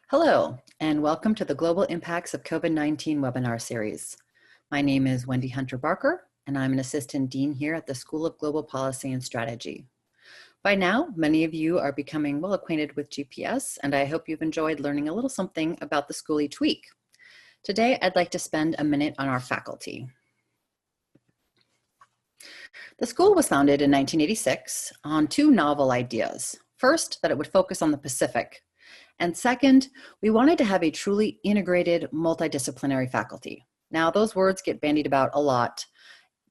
Hello, and welcome to the Global Impacts of COVID-19 webinar series. My name is Wendy Hunter Barker, and I'm an Assistant Dean here at the School of Global Policy and Strategy. By now, many of you are becoming well acquainted with GPS, and I hope you've enjoyed learning a little something about the school each week. Today, I'd like to spend a minute on our faculty. The school was founded in 1986 on two novel ideas. First, that it would focus on the Pacific. And second, we wanted to have a truly integrated, multidisciplinary faculty. Now, those words get bandied about a lot,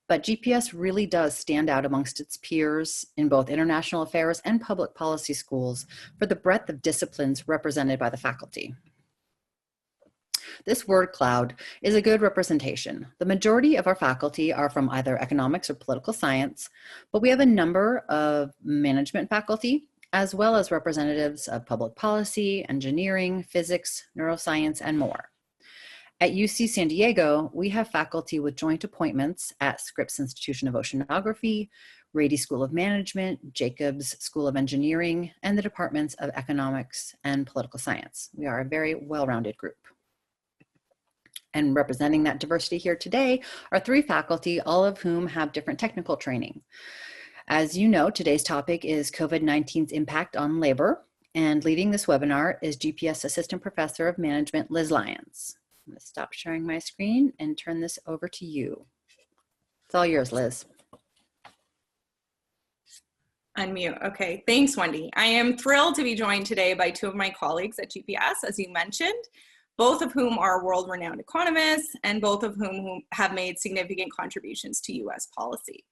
but GPS really does stand out amongst its peers in both international affairs and public policy schools for the breadth of disciplines represented by the faculty. This word cloud is a good representation. The majority of our faculty are from either economics or political science, but we have a number of management faculty, as well as representatives of public policy, engineering, physics, neuroscience, and more. At UC San Diego, we have faculty with joint appointments at Scripps Institution of Oceanography, Rady School of Management, Jacobs School of Engineering, and the Departments of Economics and Political Science. We are a very well-rounded group. And representing that diversity here today are three faculty, all of whom have different technical training. As you know, today's topic is COVID-19's impact on labor, and leading this webinar is GPS Assistant Professor of Management, Liz Lyons. I'm going to stop sharing my screen and turn this over to you. It's all yours, Liz. Unmute. Okay, thanks, Wendy. I am thrilled to be joined today by two of my colleagues at GPS, as you mentioned, both of whom are world-renowned economists and both of whom have made significant contributions to U.S. policy.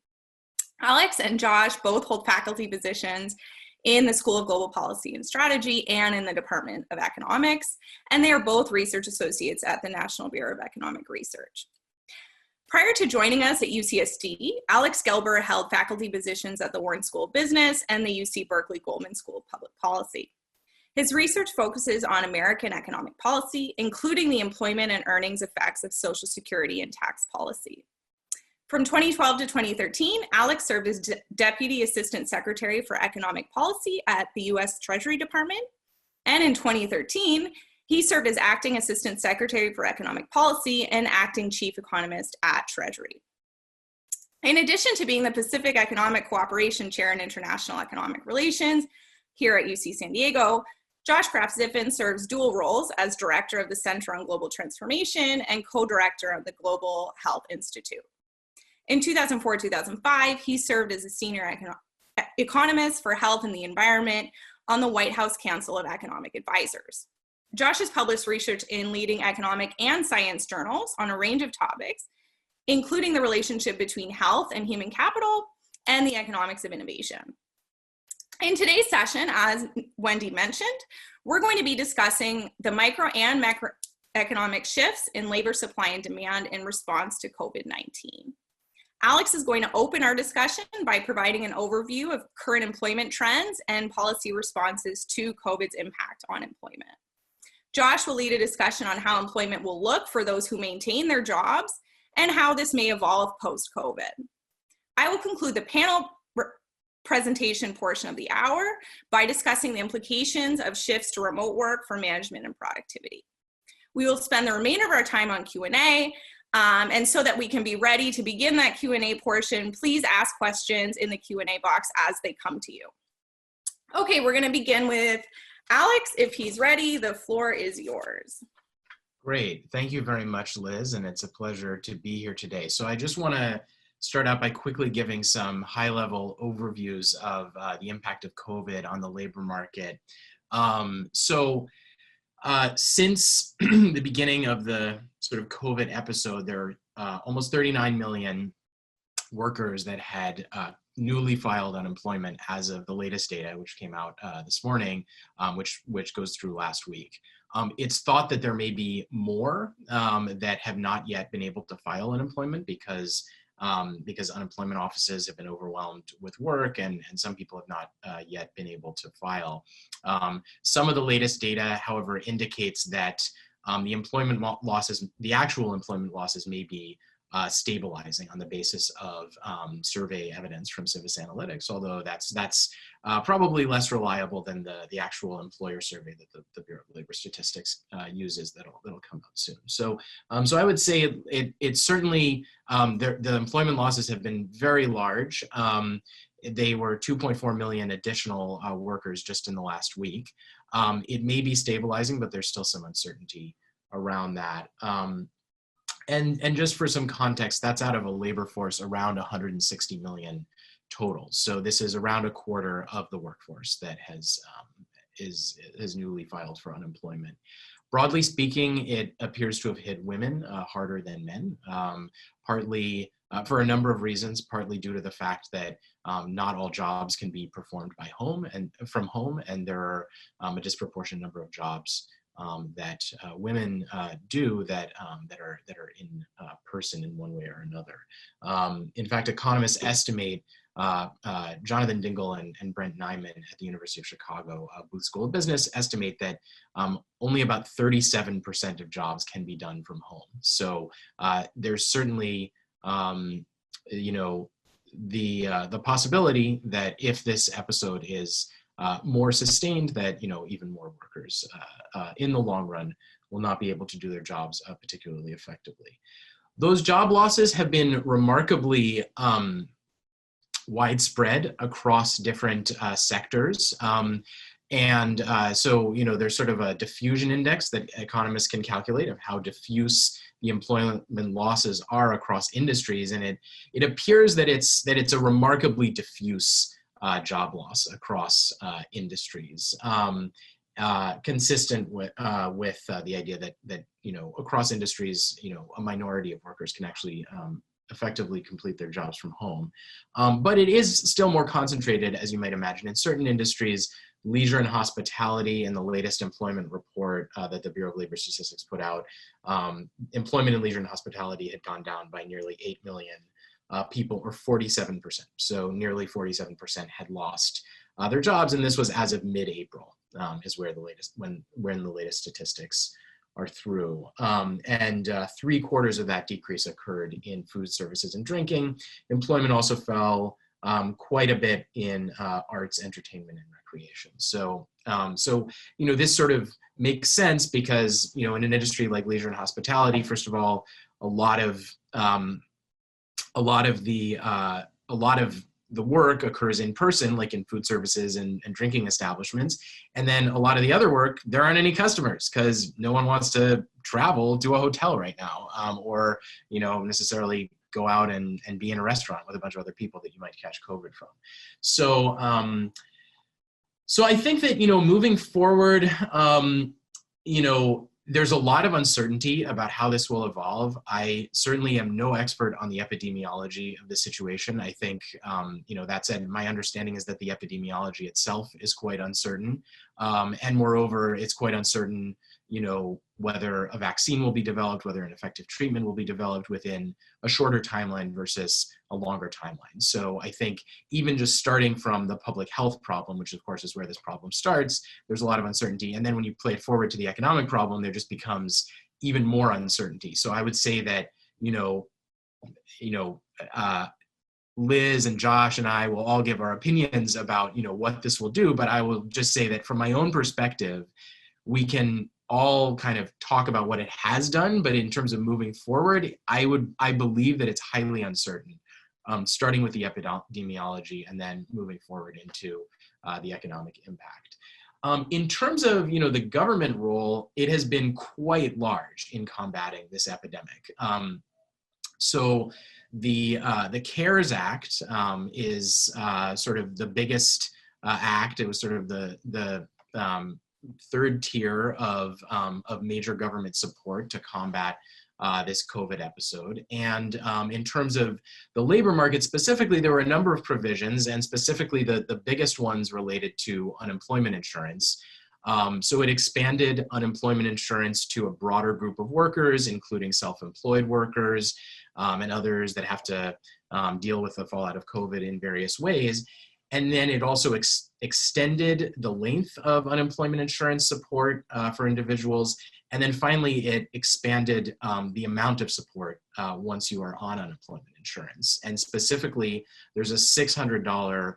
Alex and Josh both hold faculty positions in the School of Global Policy and Strategy and in the Department of Economics, and they are both research associates at the National Bureau of Economic Research. Prior to joining us at UCSD, Alex Gelber held faculty positions at the Wharton School of Business and the UC Berkeley Goldman School of Public Policy. His research focuses on American economic policy, including the employment and earnings effects of Social Security and tax policy. From 2012 to 2013, Alex served as Deputy Assistant Secretary for Economic Policy at the U.S. Treasury Department. And in 2013, he served as Acting Assistant Secretary for Economic Policy and Acting Chief Economist at Treasury. In addition to being the Pacific Economic Cooperation Chair in International Economic Relations here at UC San Diego, Josh Krapf-Ziffin serves dual roles as Director of the Center on Global Transformation and Co-Director of the Global Health Institute. In 2004-2005, he served as a senior economist for health and the environment on the White House Council of Economic Advisors. Josh has published research in leading economic and science journals on a range of topics, including the relationship between health and human capital and the economics of innovation. In today's session, as Wendy mentioned, we're going to be discussing the micro and macroeconomic shifts in labor supply and demand in response to COVID-19. Alex is going to open our discussion by providing an overview of current employment trends and policy responses to COVID's impact on employment. Josh will lead a discussion on how employment will look for those who maintain their jobs and how this may evolve post-COVID. I will conclude the panel presentation portion of the hour by discussing the implications of shifts to remote work for management and productivity. We will spend the remainder of our time on Q&A, and so that we can be ready to begin that Q&A portion, please ask questions in the Q&A box as they come to you. Okay, we're going to begin with Alex. If he's ready, the floor is yours. Great. Thank you very much, Liz, and it's a pleasure to be here today. So I just want to start out by quickly giving some high-level overviews of the impact of COVID on the labor market. Since the beginning of the sort of COVID episode, there are almost 39 million workers that had newly filed unemployment as of the latest data, which came out this morning, which goes through last week. It's thought that there may be more that have not yet been able to file unemployment because unemployment offices have been overwhelmed with work and some people have not yet been able to file. Some of the latest data, however, indicates that the actual employment losses may be stabilizing on the basis of survey evidence from Civis Analytics, although that's probably less reliable than the actual employer survey that the Bureau of Labor Statistics uses that'll come out soon. So so I would say it's certainly, the employment losses have been very large. They were 2.4 million additional workers just in the last week. It may be stabilizing, but there's still some uncertainty around that. And just for some context, that's out of a labor force around 160 million total. So this is around a quarter of the workforce that is newly filed for unemployment. Broadly speaking, it appears to have hit women harder than men, partly for a number of reasons, partly due to the fact that not all jobs can be performed by home and from home, and there are a disproportionate number of jobs that women do that are in person in one way or another. In fact, economists estimate, Jonathan Dingle and Brent Nyman at the University of Chicago Booth School of Business estimate that only about 37% of jobs can be done from home. So there's certainly, you know, the possibility that if this episode is more sustained, that, you know, even more workers in the long run will not be able to do their jobs particularly effectively. Those job losses have been remarkably widespread across different sectors. So, you know, there's sort of a diffusion index that economists can calculate of how diffuse the employment losses are across industries, and it appears that it's a remarkably diffuse job loss across industries, consistent with the idea that you know, across industries, you know, a minority of workers can actually effectively complete their jobs from home. But it is still more concentrated, as you might imagine, in certain industries. Leisure and hospitality, in the latest employment report that the Bureau of Labor Statistics put out, employment in leisure and hospitality had gone down by nearly 8 million people, or 47%. So nearly 47% had lost their jobs, and this was as of mid-April, is where when the latest statistics are through. And 3/4 of that decrease occurred in food services and drinking. Employment also fell quite a bit in arts, entertainment, and recreation. So, you know, this sort of makes sense because, you know, in an industry like leisure and hospitality, first of all, a lot of the work occurs in person, like in food services and drinking establishments. And then a lot of the other work, there aren't any customers because no one wants to travel to a hotel right now, or, you know, necessarily go out and be in a restaurant with a bunch of other people that you might catch COVID from. So, so I think that, you know, moving forward, you know, there's a lot of uncertainty about how this will evolve. I certainly am no expert on the epidemiology of the situation. I think, you know, that said, my understanding is that the epidemiology itself is quite uncertain. And moreover, it's quite uncertain, you know, whether a vaccine will be developed, whether an effective treatment will be developed within a shorter timeline versus a longer timeline. So I think even just starting from the public health problem, which of course is where this problem starts, there's a lot of uncertainty. And then when you play it forward to the economic problem, there just becomes even more uncertainty. So I would say that, you know, Liz and Josh and I will all give our opinions about, you know, what this will do, but I will just say that from my own perspective, we can all kind of talk about what it has done, but in terms of moving forward, I believe that it's highly uncertain, starting with the epidemiology and then moving forward into the economic impact. In terms of, you know, the government role, it has been quite large in combating this epidemic. So the CARES Act is sort of the biggest act. It was sort of the third tier of major government support to combat this COVID episode. And in terms of the labor market specifically, there were a number of provisions, and specifically the biggest ones related to unemployment insurance. So it expanded unemployment insurance to a broader group of workers, including self-employed workers and others that have to deal with the fallout of COVID in various ways. And then it also extended the length of unemployment insurance support for individuals, And then finally, it expanded the amount of support once you are on unemployment insurance. And specifically, there's a $600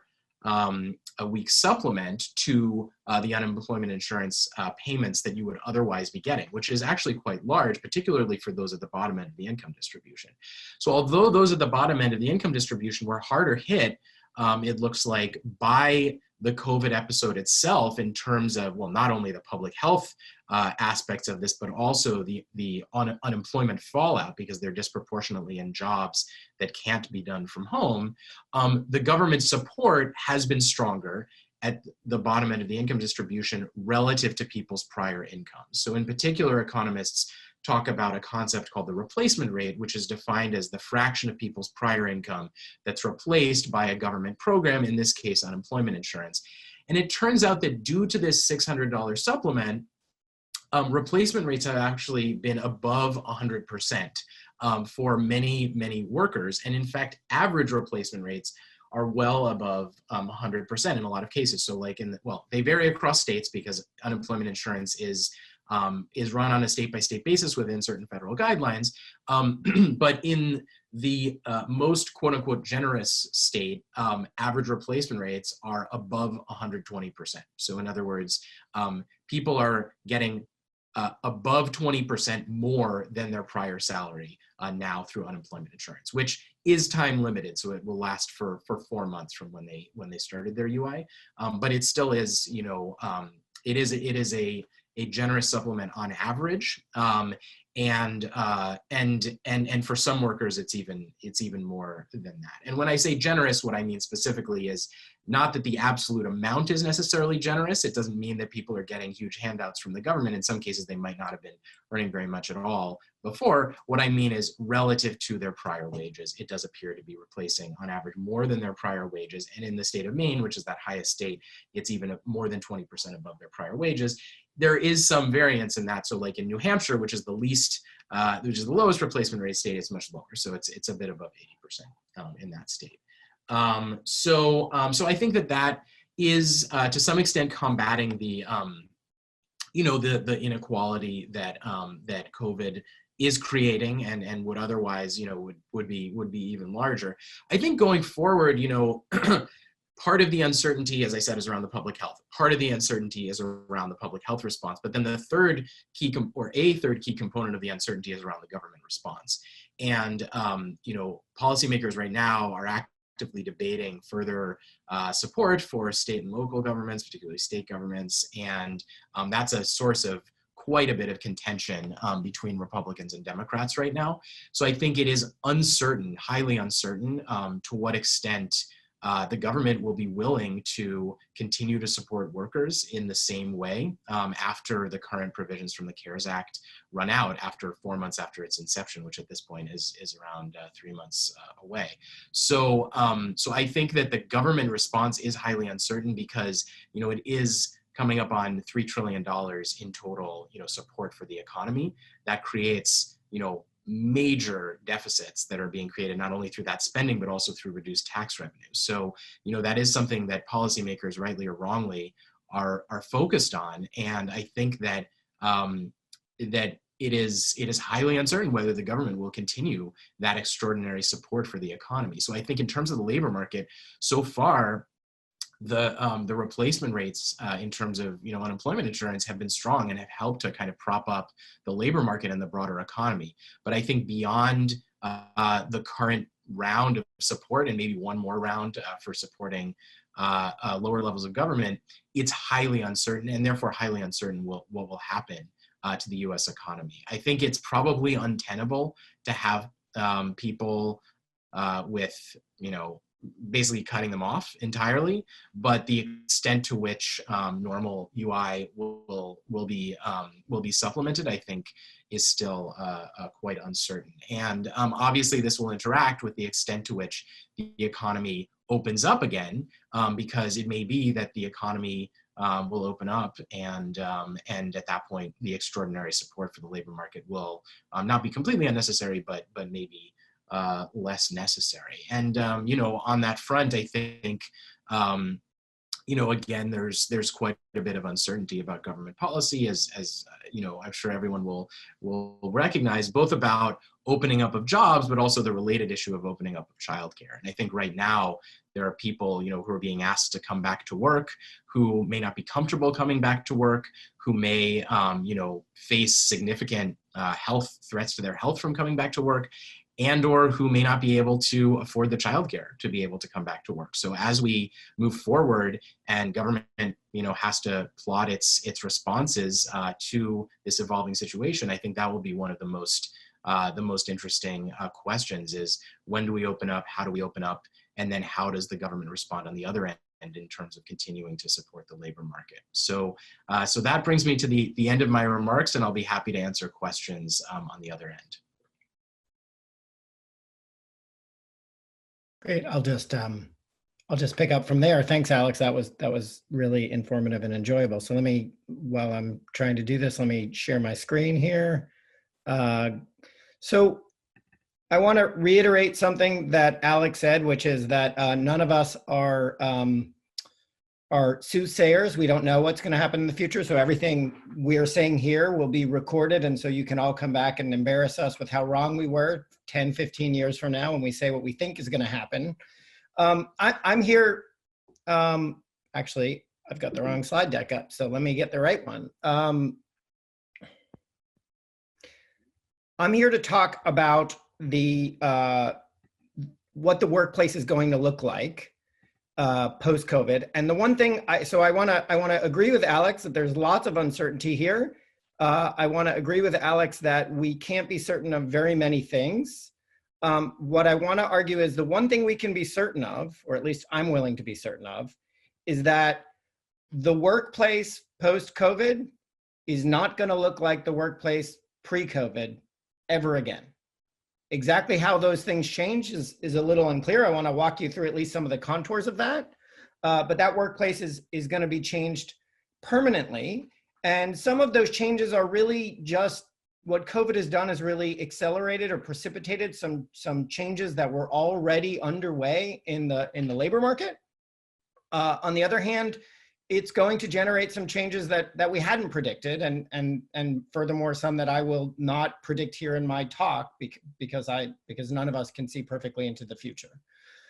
a week supplement to the unemployment insurance payments that you would otherwise be getting, which is actually quite large, particularly for those at the bottom end of the income distribution. So although those at the bottom end of the income distribution were harder hit, it looks like, by the COVID episode itself, in terms of, well, not only the public health aspects of this, but also the unemployment fallout, because they're disproportionately in jobs that can't be done from home. The government support has been stronger at the bottom end of the income distribution relative to people's prior incomes. So in particular, economists talk about a concept called the replacement rate, which is defined as the fraction of people's prior income that's replaced by a government program, in this case, unemployment insurance. And it turns out that due to this $600 supplement, replacement rates have actually been above 100% for many, many workers. And in fact, average replacement rates are well above 100% in a lot of cases. So like they vary across states because unemployment insurance is run on a state-by-state basis within certain federal guidelines. But in the most quote-unquote generous state, average replacement rates are above 120%. So in other words, people are getting above 20% more than their prior salary now through unemployment insurance, which is time limited. So it will last for 4 months from when they started their UI. But it still is, it is a generous supplement on average, and for some workers it's even more than that. And when I say generous, what I mean specifically is not that the absolute amount is necessarily generous. It doesn't mean that people are getting huge handouts from the government. In some cases, they might not have been earning very much at all before. What I mean is relative to their prior wages, it does appear to be replacing on average more than their prior wages. And in the state of Maine, which is that highest state, it's even more than 20% above their prior wages. There is some variance in that. So like in New Hampshire, which is the lowest replacement rate state, it's much lower. So it's a bit above 80% in that state. So I think that is to some extent combating the inequality that that COVID is creating and would otherwise would be even larger. I think going forward, part of the uncertainty, as I said, is around the public health. Part of the uncertainty is around the public health response. But then the third key component of the uncertainty is around the government response. And policymakers right now are actively debating further support for state and local governments, particularly state governments, and that's a source of quite a bit of contention between Republicans and Democrats right now. So I think it is uncertain, highly uncertain, to what extent the government will be willing to continue to support workers in the same way after the current provisions from the CARES Act run out after 4 months after its inception, which at this point is around 3 months away. So I think that the government response is highly uncertain because it is coming up on $3 trillion in total support for the economy. That creates major deficits that are being created not only through that spending, but also through reduced tax revenue. So, that is something that policymakers, rightly or wrongly, are focused on. And I think that that it is highly uncertain whether the government will continue that extraordinary support for the economy. So I think in terms of the labor market, so far, the replacement rates in terms of unemployment insurance have been strong and have helped to kind of prop up the labor market and the broader economy. But I think beyond the current round of support and maybe one more round for supporting lower levels of government, it's highly uncertain, and therefore highly uncertain what will happen to the U.S. economy. I think it's probably untenable to have people with basically cutting them off entirely, but the extent to which normal UI will be supplemented, I think, is still quite uncertain. And obviously, this will interact with the extent to which the economy opens up again, because it may be that the economy will open up, and at that point, the extraordinary support for the labor market will not be completely unnecessary, but maybe less necessary. And on that front, I think again, there's quite a bit of uncertainty about government policy, as I'm sure everyone will recognize, both about opening up of jobs, but also the related issue of opening up of childcare. And I think right now there are people, who are being asked to come back to work, who may not be comfortable coming back to work, who may, face significant health threats to their health from coming back to work, and or who may not be able to afford the childcare to be able to come back to work. So as we move forward and government, has to plot its responses to this evolving situation, I think that will be one of the most interesting questions is, when do we open up? How do we open up? And then how does the government respond on the other end in terms of continuing to support the labor market? So that brings me to the end of my remarks, and I'll be happy to answer questions on the other end. Great. I'll just pick up from there. Thanks, Alex. That was really informative and enjoyable. So while I'm trying to do this, let me share my screen here. So I want to reiterate something that Alex said, which is that none of us are soothsayers. We don't know what's going to happen in the future. So everything we're saying here will be recorded. And so you can all come back and embarrass us with how wrong we were 10, 15 years from now when we say what we think is going to happen. I'm here, actually, I've got the wrong slide deck up. So let me get the right one. I'm here to talk about what the workplace is going to look like post-COVID. And the one thing, I want to agree with Alex that there's lots of uncertainty here. I want to agree with Alex that we can't be certain of very many things. What I want to argue is the one thing we can be certain of, or at least I'm willing to be certain of, is that the workplace post-COVID is not going to look like the workplace pre-COVID ever again. Exactly how those things change is a little unclear. I want to walk you through at least some of the contours of that. But that workplace is going to be changed permanently. And some of those changes are really just what COVID has done is really accelerated or precipitated some changes that were already underway in the labor market. On the other hand, it's going to generate some changes that we hadn't predicted, and furthermore, some that I will not predict here in my talk because none of us can see perfectly into the future.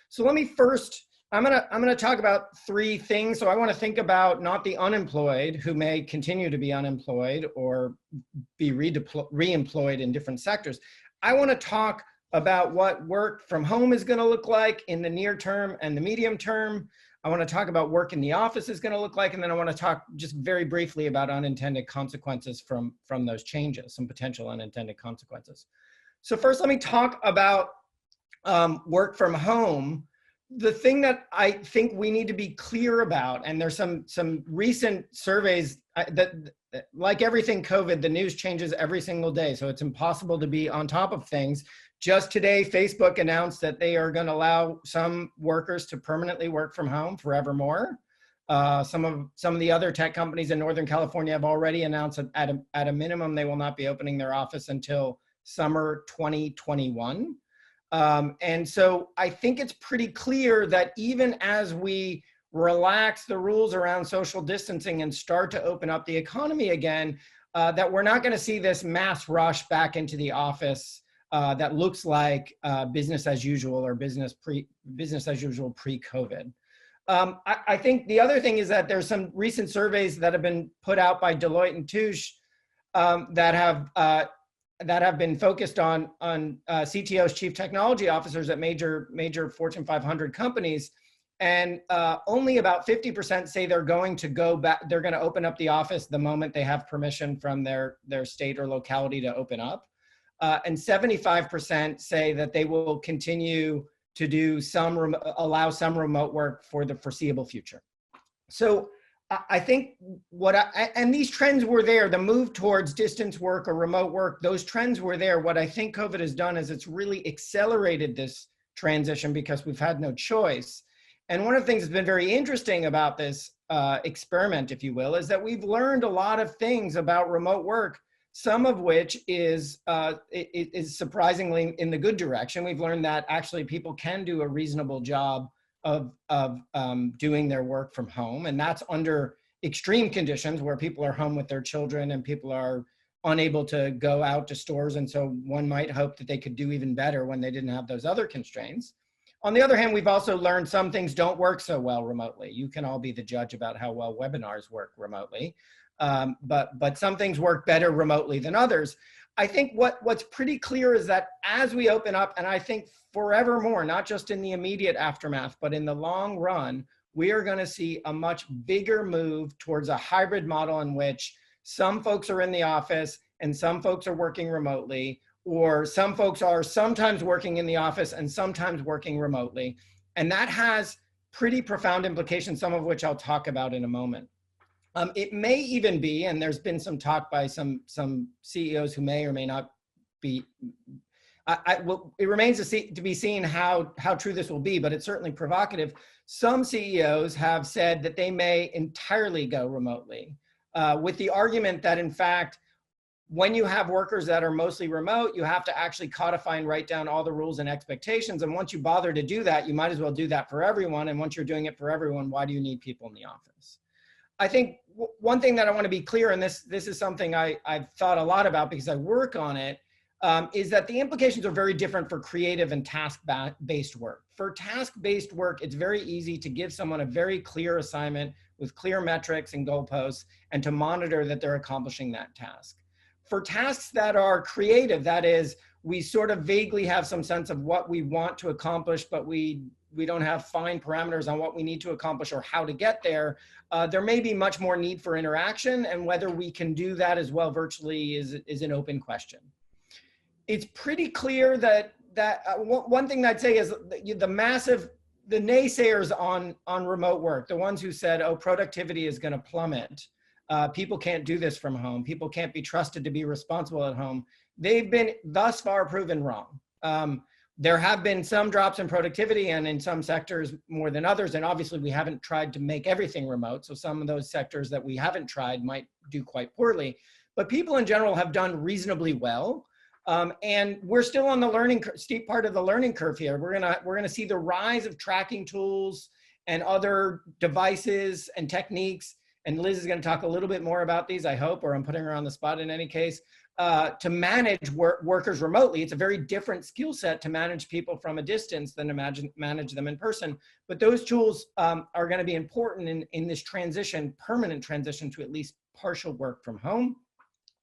So let me first, I'm gonna talk about three things. So I want to think about not the unemployed who may continue to be unemployed or be re-employed in different sectors. I want to talk about what work from home is going to look like in the near term and the medium term. I want to talk about work in the office is going to look like, and then I want to talk just very briefly about unintended consequences from those changes, some potential unintended consequences. So first, let me talk about work from home. The thing that I think we need to be clear about, and there's some recent surveys that, like everything COVID, the news changes every single day, so it's impossible to be on top of things. Just today, Facebook announced that they are going to allow some workers to permanently work from home forevermore. Some of the other tech companies in Northern California have already announced that at a minimum, they will not be opening their office until summer 2021. And so I think it's pretty clear that even as we relax the rules around social distancing and start to open up the economy again, that we're not going to see this mass rush back into the office that looks like business as usual or business as usual pre-COVID. I think the other thing is that there's some recent surveys that have been put out by Deloitte and Touche that have been focused on CTOs, chief technology officers at major Fortune 500 companies, and only about 50% say they're going to go back. They're going to open up the office the moment they have permission from their state or locality to open up. And 75% say that they will continue to do allow some remote work for the foreseeable future. So I think and these trends were there, the move towards distance work or remote work, those trends were there. What I think COVID has done is it's really accelerated this transition because we've had no choice. And one of the things that's been very interesting about this experiment, if you will, is that we've learned a lot of things about remote work, some of which is surprisingly in the good direction. We've learned that actually people can do a reasonable job of doing their work from home. And that's under extreme conditions where people are home with their children and people are unable to go out to stores. And so one might hope that they could do even better when they didn't have those other constraints. On the other hand, we've also learned some things don't work so well remotely. You can all be the judge about how well webinars work remotely. But some things work better remotely than others. I think what's pretty clear is that as we open up, and I think forevermore, not just in the immediate aftermath, but in the long run, we are going to see a much bigger move towards a hybrid model in which some folks are in the office and some folks are working remotely, or some folks are sometimes working in the office and sometimes working remotely. And that has pretty profound implications, some of which I'll talk about in a moment. It may even be, and there's been some talk by some CEOs who may or may not be, it remains to be seen how true this will be, but it's certainly provocative. Some CEOs have said that they may entirely go remotely with the argument that, in fact, when you have workers that are mostly remote, you have to actually codify and write down all the rules and expectations. And once you bother to do that, you might as well do that for everyone. And once you're doing it for everyone, why do you need people in the office? I think one thing that I want to be clear, and this is something I've thought a lot about because I work on it, is that the implications are very different for creative and task-based work. For task-based work, it's very easy to give someone a very clear assignment with clear metrics and goalposts and to monitor that they're accomplishing that task. For tasks that are creative, that is, we sort of vaguely have some sense of what we want to accomplish, but we don't have fine parameters on what we need to accomplish or how to get there. There may be much more need for interaction, and whether we can do that as well virtually is an open question. It's pretty clear that one thing I'd say is the naysayers on remote work, the ones who said, oh, productivity is going to plummet. People can't do this from home. People can't be trusted to be responsible at home. They've been thus far proven wrong. There have been some drops in productivity and in some sectors more than others. And obviously we haven't tried to make everything remote. So some of those sectors that we haven't tried might do quite poorly, but people in general have done reasonably well. And we're still on the steep part of the learning curve here. We're gonna see the rise of tracking tools and other devices and techniques. And Liz is gonna talk a little bit more about these, I hope, or I'm putting her on the spot in any case. To manage workers remotely. It's a very different skill set to manage people from a distance than to manage them in person. But those tools are going to be important in this transition, permanent transition to at least partial work from home.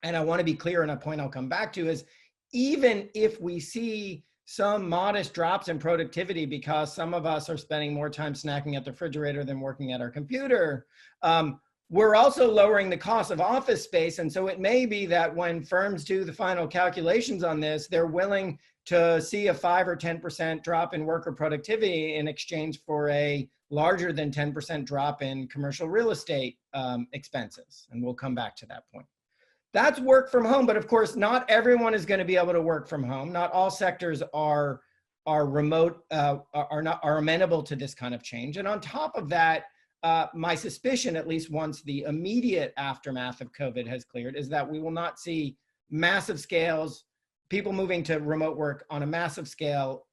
And I want to be clear, and a point I'll come back to is, even if we see some modest drops in productivity because some of us are spending more time snacking at the refrigerator than working at our computer, we're also lowering the cost of office space. And so it may be that when firms do the final calculations on this, they're willing to see a 5 or 10% drop in worker productivity in exchange for a larger than 10% drop in commercial real estate expenses. And we'll come back to that point. That's work from home, but of course, not everyone is going to be able to work from home. Not all sectors are remote, are amenable to this kind of change. And on top of that, my suspicion, at least once the immediate aftermath of COVID has cleared, is that we will not see massive scales, people moving to remote work on a massive scale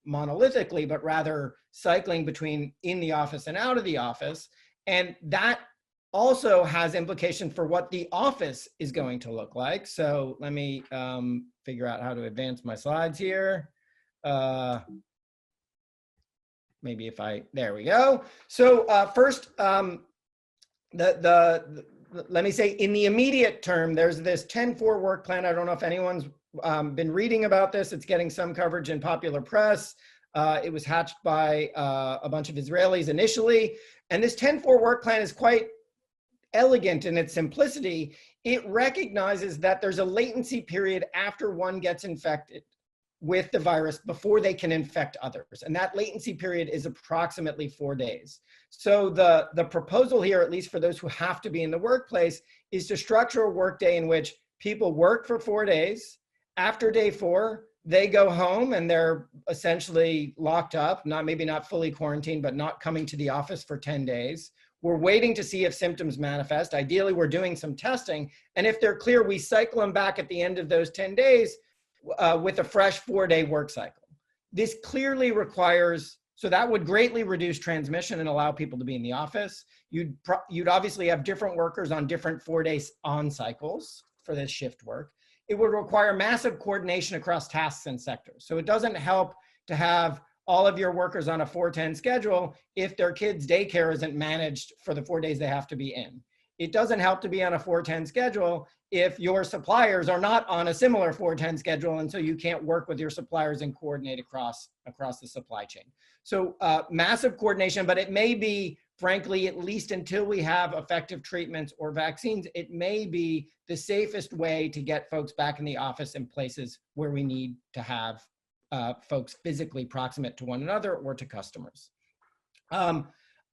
monolithically, but rather cycling between in the office and out of the office. And that also has implications for what the office is going to look like. So let me figure out how to advance my slides here. Maybe if there we go. So first, let me say in the immediate term, there's this 10-4 work plan. I don't know if anyone's been reading about this. It's getting some coverage in popular press. It was hatched by a bunch of Israelis initially. And this 10-4 work plan is quite elegant in its simplicity. It recognizes that there's a latency period after one gets infected with the virus before they can infect others. And that latency period is approximately 4 days. So the proposal here, at least for those who have to be in the workplace, is to structure a workday in which people work for 4 days. After day 4, they go home and they're essentially locked up, maybe not fully quarantined, but not coming to the office for 10 days. We're waiting to see if symptoms manifest. Ideally, we're doing some testing. And if they're clear, we cycle them back at the end of those 10 days with a fresh 4-day work cycle. This clearly requires So that would greatly reduce transmission and allow people to be in the office. You'd obviously have different workers on different 4-day on cycles for this shift work. It would require massive coordination across tasks and sectors. So it doesn't help to have all of your workers on a 4-10 schedule if their kids' daycare isn't managed for the 4 days they have to be in. It doesn't help to be on a 4-10 schedule if your suppliers are not on a similar 4-10 schedule, and so you can't work with your suppliers and coordinate across the supply chain. So massive coordination, but it may be, frankly, at least until we have effective treatments or vaccines, it may be the safest way to get folks back in the office in places where we need to have folks physically proximate to one another or to customers.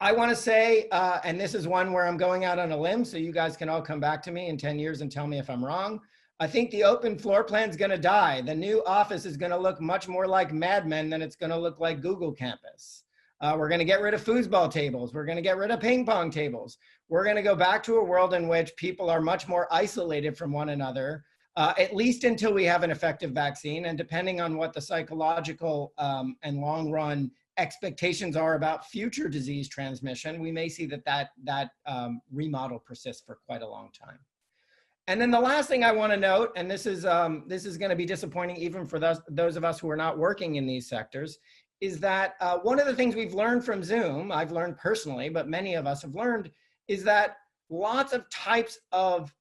I want to say, and this is one where I'm going out on a limb, so you guys can all come back to me in 10 years and tell me if I'm wrong. I think the open floor plan is going to die. The new office is going to look much more like Mad Men than it's going to look like Google Campus. We're going to get rid of foosball tables. We're going to get rid of ping pong tables. We're going to go back to a world in which people are much more isolated from one another, at least until we have an effective vaccine. And depending on what the psychological and long run expectations are about future disease transmission, we may see that remodel persists for quite a long time. And then the last thing I want to note, and this is going to be disappointing even for those of us who are not working in these sectors, is that one of the things we've learned from Zoom, I've learned personally, but many of us have learned, is that lots of types of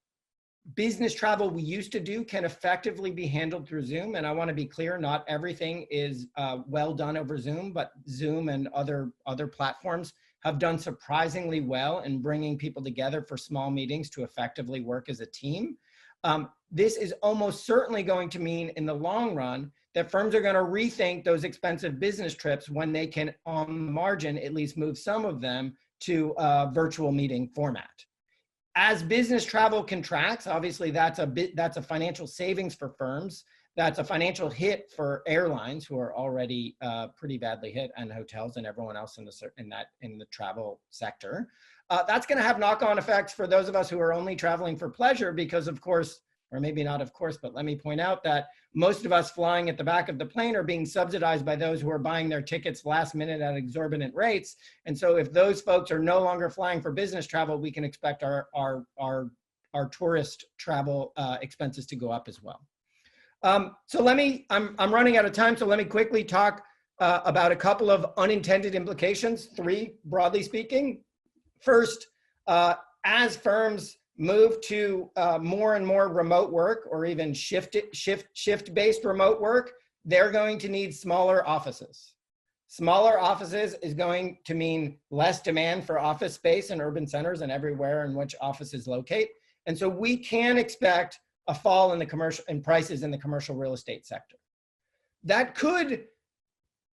business travel we used to do can effectively be handled through Zoom. And I want to be clear, not everything is well done over Zoom, but Zoom and other platforms have done surprisingly well in bringing people together for small meetings to effectively work as a team. This is almost certainly going to mean in the long run that firms are going to rethink those expensive business trips when they can, on the margin, at least move some of them to a virtual meeting format. As business travel contracts, obviously that's a financial savings for firms. That's a financial hit for airlines who are already pretty badly hit, and hotels and everyone else in the travel sector. That's going to have knock-on effects for those of us who are only traveling for pleasure, because of course, or maybe not of course, but let me point out that most of us flying at the back of the plane are being subsidized by those who are buying their tickets last minute at exorbitant rates. And so if those folks are no longer flying for business travel, we can expect our tourist travel expenses to go up as well. So I'm running out of time, so let me quickly talk about a couple of unintended implications, 3 broadly speaking. First, as firms move to more and more remote work, or even shift-based remote work, they're going to need smaller offices. Smaller offices is going to mean less demand for office space in urban centers and everywhere in which offices locate. And so we can expect a fall in prices in the commercial real estate sector. That could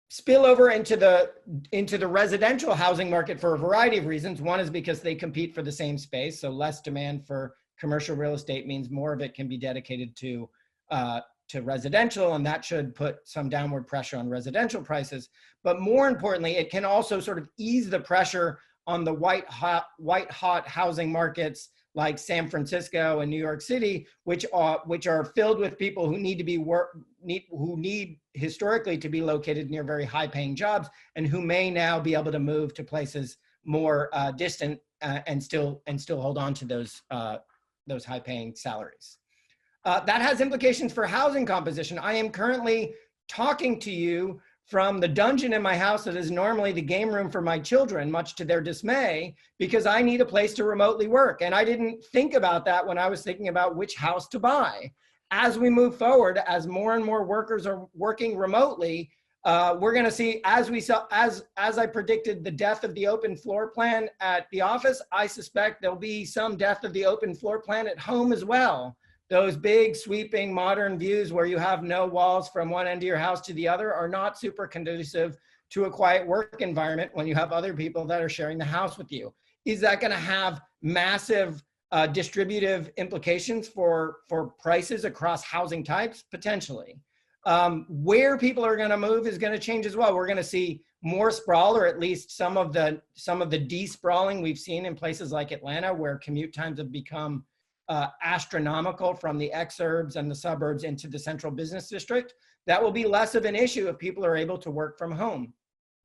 spill over into the residential housing market for a variety of reasons. One is because they compete for the same space, so less demand for commercial real estate means more of it can be dedicated to residential, and that should put some downward pressure on residential prices. But more importantly, it can also sort of ease the pressure on the white hot housing markets like San Francisco and New York City, which are filled with people who need historically to be located near very high-paying jobs, and who may now be able to move to places more distant and still hold on to those high-paying salaries. That has implications for housing composition. I am currently talking to you from the dungeon in my house that is normally the game room for my children, much to their dismay, because I need a place to remotely work. And I didn't think about that when I was thinking about which house to buy. As we move forward, as more and more workers are working remotely, we're going to see, as I predicted, the death of the open floor plan at the office. I suspect there'll be some death of the open floor plan at home as well. Those big sweeping modern views where you have no walls from one end of your house to the other are not super conducive to a quiet work environment when you have other people that are sharing the house with you. Is that going to have massive distributive implications for prices across housing types? Potentially. Where people are going to move is going to change as well. We're going to see more sprawl, or at least some of the de-sprawling we've seen in places like Atlanta, where commute times have become astronomical from the exurbs and the suburbs into the central business district. That will be less of an issue if people are able to work from home.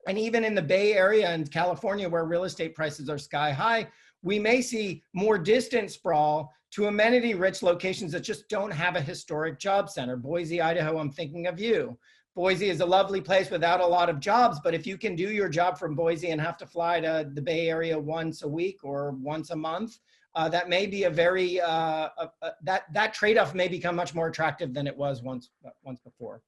And even in the Bay Area and California, where real estate prices are sky high, we may see more distance sprawl to amenity-rich locations that just don't have a historic job center. Boise, Idaho, I'm thinking of you. Boise is a lovely place without a lot of jobs, but if you can do your job from Boise and have to fly to the Bay Area once a week or once a month, that may be a very, that trade-off may become much more attractive than it was once before.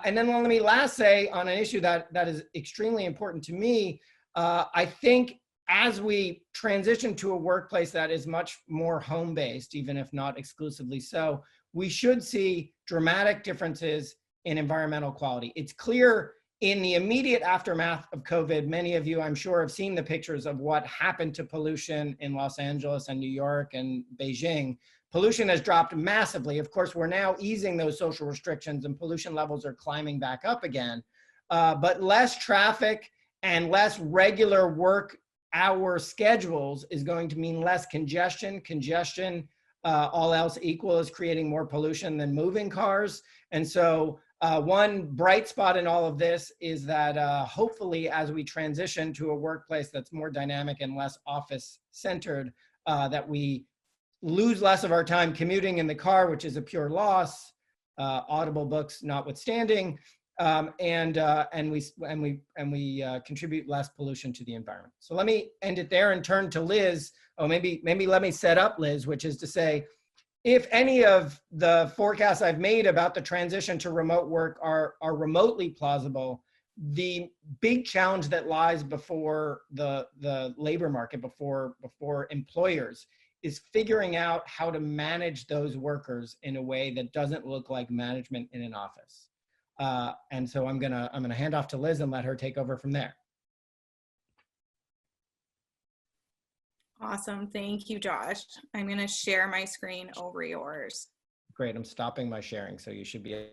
And then let me last say on an issue that is extremely important to me, I think as we transition to a workplace that is much more home-based, even if not exclusively so, we should see dramatic differences in environmental quality. It's clear in the immediate aftermath of COVID, many of you, I'm sure, have seen the pictures of what happened to pollution in Los Angeles and New York and Beijing. Pollution has dropped massively. Of course, we're now easing those social restrictions and pollution levels are climbing back up again. But less traffic and less regular work hour schedules is going to mean less congestion. Congestion, all else equal, is creating more pollution than moving cars. And so one bright spot in all of this is that hopefully as we transition to a workplace that's more dynamic and less office centered, that we lose less of our time commuting in the car, which is a pure loss, Audible books notwithstanding, and we contribute less pollution to the environment. So let me end it there and turn to Liz. Oh, maybe let me set up Liz, which is to say, if any of the forecasts I've made about the transition to remote work are remotely plausible, the big challenge that lies before the labor market, before employers, is figuring out how to manage those workers in a way that doesn't look like management in an office. And so I'm gonna hand off to Liz and let her take over from there. Awesome, thank you, Josh. I'm gonna share my screen over yours. Great, I'm stopping my sharing, so you should be.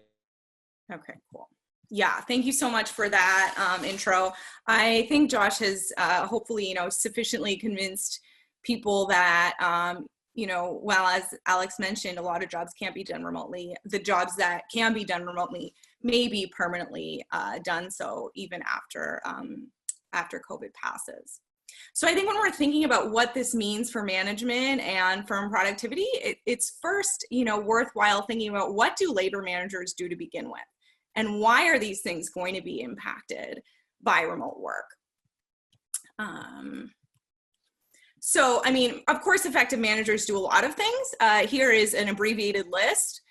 Okay, cool. Yeah, thank you so much for that intro. I think Josh has hopefully, sufficiently convinced people that, well, as Alex mentioned, a lot of jobs can't be done remotely. The jobs that can be done remotely may be permanently done so even after COVID passes. So I think when we're thinking about what this means for management and firm productivity, it's first, worthwhile thinking about what do labor managers do to begin with, and why are these things going to be impacted by remote work? So, of course, effective managers do a lot of things. Here is an abbreviated list.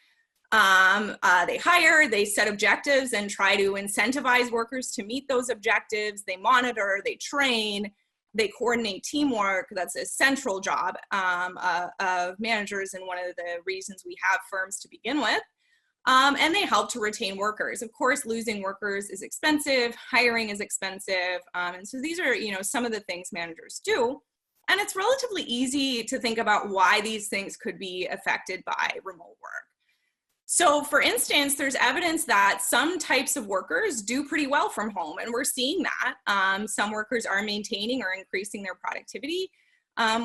They hire, they set objectives and try to incentivize workers to meet those objectives. They monitor, they train, they coordinate teamwork. That's a central job of managers and one of the reasons we have firms to begin with. And they help to retain workers. Of course, losing workers is expensive, hiring is expensive. And so these are, some of the things managers do. And it's relatively easy to think about why these things could be affected by remote work. So for instance, there's evidence that some types of workers do pretty well from home, and we're seeing that. Some workers are maintaining or increasing their productivity,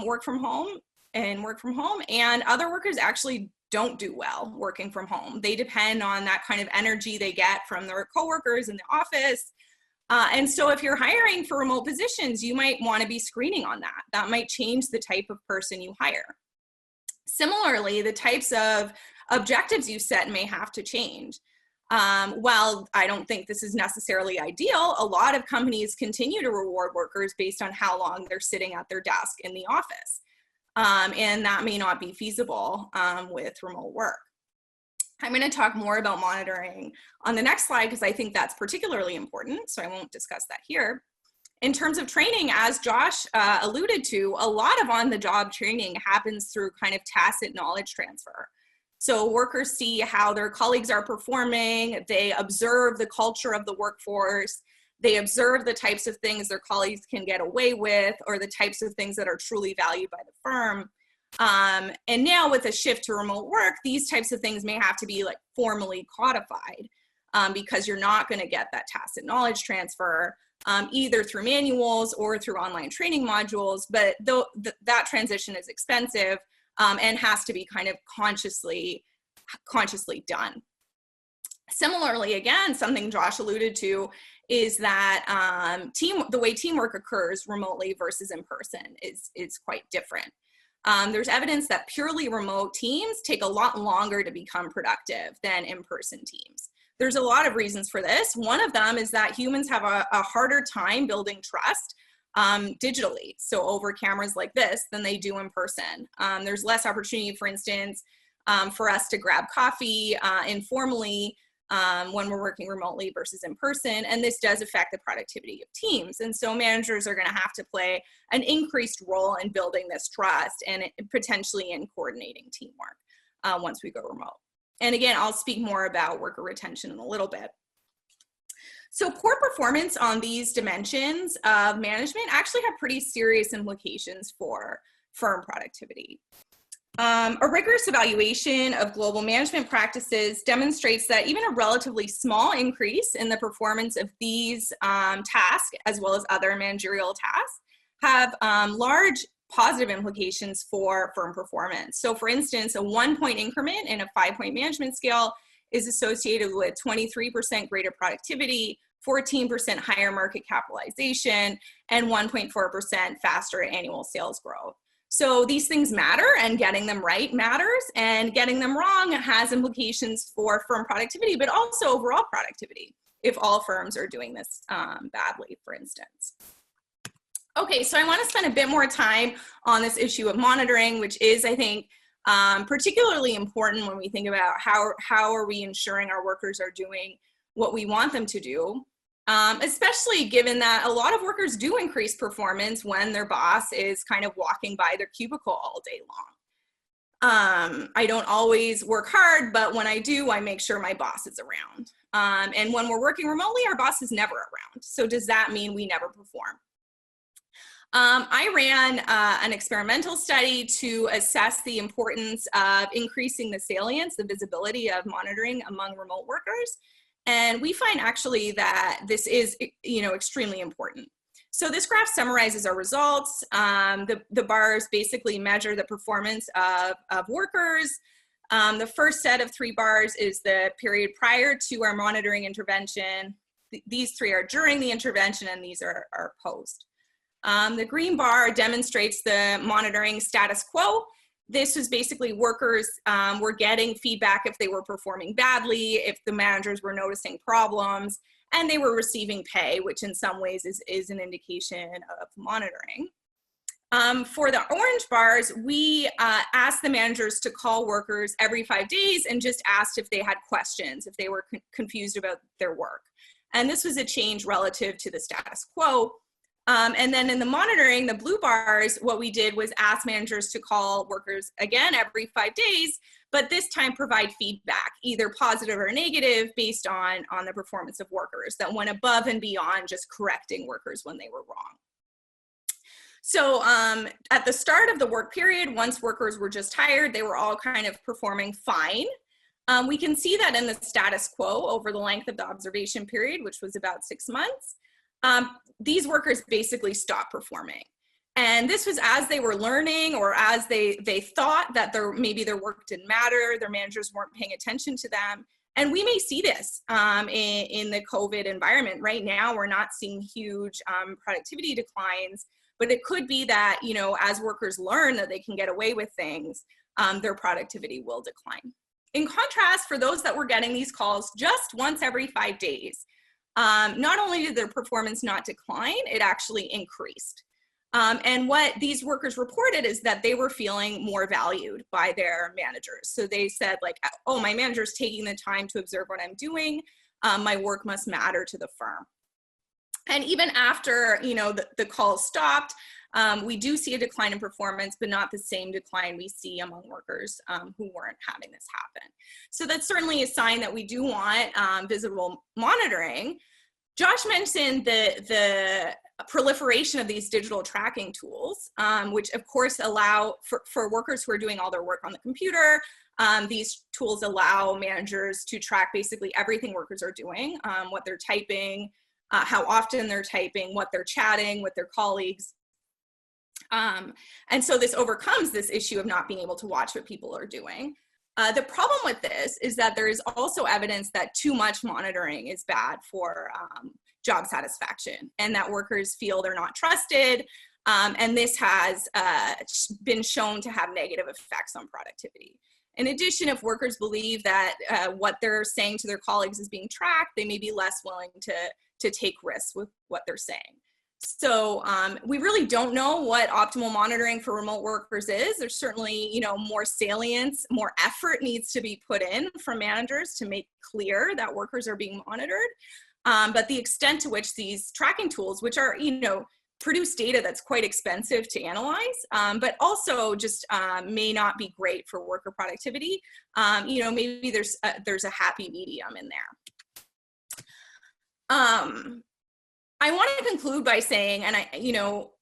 work from home, and other workers actually don't do well working from home. They depend on that kind of energy they get from their coworkers in the office. And so if you're hiring for remote positions, you might want to be screening on that. That might change the type of person you hire. Similarly, the types of objectives you set may have to change. While I don't think this is necessarily ideal, a lot of companies continue to reward workers based on how long they're sitting at their desk in the office. And that may not be feasible with remote work. I'm going to talk more about monitoring on the next slide because I think that's particularly important, so I won't discuss that here. In terms of training, as Josh alluded to, a lot of on-the-job training happens through kind of tacit knowledge transfer. So workers see how their colleagues are performing, they observe the culture of the workforce, they observe the types of things their colleagues can get away with, or the types of things that are truly valued by the firm. And now with a shift to remote work, these types of things may have to be like formally codified because you're not going to get that tacit knowledge transfer either through manuals or through online training modules, but that transition is expensive and has to be kind of consciously done. Similarly, again, something Josh alluded to is that the way teamwork occurs remotely versus in person is quite different. There's evidence that purely remote teams take a lot longer to become productive than in-person teams. There's a lot of reasons for this. One of them is that humans have a harder time building trust digitally, so over cameras like this, than they do in person. There's less opportunity, for instance, for us to grab coffee informally when we're working remotely versus in person, and this does affect the productivity of teams. And so managers are going to have to play an increased role in building this trust and potentially in coordinating teamwork once we go remote. And again, I'll speak more about worker retention in a little bit. So poor performance on these dimensions of management actually have pretty serious implications for firm productivity. A rigorous evaluation of global management practices demonstrates that even a relatively small increase in the performance of these tasks, as well as other managerial tasks, have large positive implications for firm performance. So for instance, a 1-point increment in a 5-point management scale is associated with 23% greater productivity, 14% higher market capitalization, and 1.4% faster annual sales growth. So these things matter, and getting them right matters, and getting them wrong has implications for firm productivity, but also overall productivity if all firms are doing this badly, for instance. Okay, so I want to spend a bit more time on this issue of monitoring, which is, I think, particularly important when we think about how are we ensuring our workers are doing what we want them to do. Especially given that a lot of workers do increase performance when their boss is kind of walking by their cubicle all day long. I don't always work hard, but when I do, I make sure my boss is around. And when we're working remotely, our boss is never around. So does that mean we never perform? I ran an experimental study to assess the importance of increasing the salience, the visibility of monitoring among remote workers. And we find actually that this is, extremely important. So this graph summarizes our results. The bars basically measure the performance of workers. The first set of 3 bars is the period prior to our monitoring intervention. These 3 are during the intervention, and these are post. The green bar demonstrates the monitoring status quo. This was basically workers were getting feedback if they were performing badly, if the managers were noticing problems, and they were receiving pay, which in some ways is an indication of monitoring. For the orange bars, we asked the managers to call workers every 5 days and just asked if they had questions, if they were confused about their work. And this was a change relative to the status quo. And then in the monitoring, the blue bars, what we did was ask managers to call workers again every 5 days, but this time provide feedback, either positive or negative, based on the performance of workers that went above and beyond just correcting workers when they were wrong. So at the start of the work period, once workers were just hired, they were all kind of performing fine. We can see that in the status quo over the length of the observation period, which was about 6 months. These workers basically stopped performing. And this was as they were learning, or as they thought that maybe their work didn't matter, their managers weren't paying attention to them. And we may see this in the COVID environment. Right now, we're not seeing huge productivity declines, but it could be that, as workers learn that they can get away with things, their productivity will decline. In contrast, for those that were getting these calls just once every 5 days, not only did their performance not decline, it actually increased. And what these workers reported is that they were feeling more valued by their managers. So they said, like, oh, my manager's taking the time to observe what I'm doing. My work must matter to the firm. And even after, the calls stopped, we do see a decline in performance, but not the same decline we see among workers who weren't having this happen. So that's certainly a sign that we do want visible monitoring. Josh mentioned the proliferation of these digital tracking tools, which of course allow for workers who are doing all their work on the computer. These tools allow managers to track basically everything workers are doing, what they're typing, how often they're typing, what they're chatting with their colleagues. And so this overcomes this issue of not being able to watch what people are doing. The problem with this is that there is also evidence that too much monitoring is bad for job satisfaction, and that workers feel they're not trusted. And this has been shown to have negative effects on productivity. In addition, if workers believe that what they're saying to their colleagues is being tracked, they may be less willing to take risks with what they're saying. So we really don't know what optimal monitoring for remote workers is. There's certainly, you know, more salience, more effort needs to be put in from managers to make clear that workers are being monitored. But the extent to which these tracking tools, which are, you know, produce data that's quite expensive to analyze, but also just may not be great for worker productivity. You know, maybe there's a happy medium in there. I want to conclude by saying, and you know,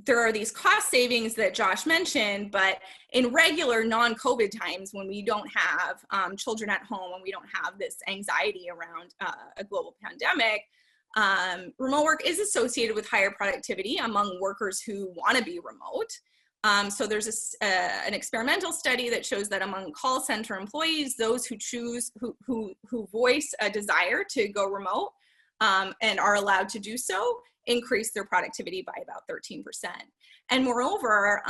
there are these cost savings that Josh mentioned, but in regular non-COVID times when we don't have children at home and we don't have this anxiety around a global pandemic, remote work is associated with higher productivity among workers who want to be remote. So there's an experimental study that shows that among call center employees, those who choose, who voice a desire to go remote and are allowed to do so, increase their productivity by about 13%. And moreover,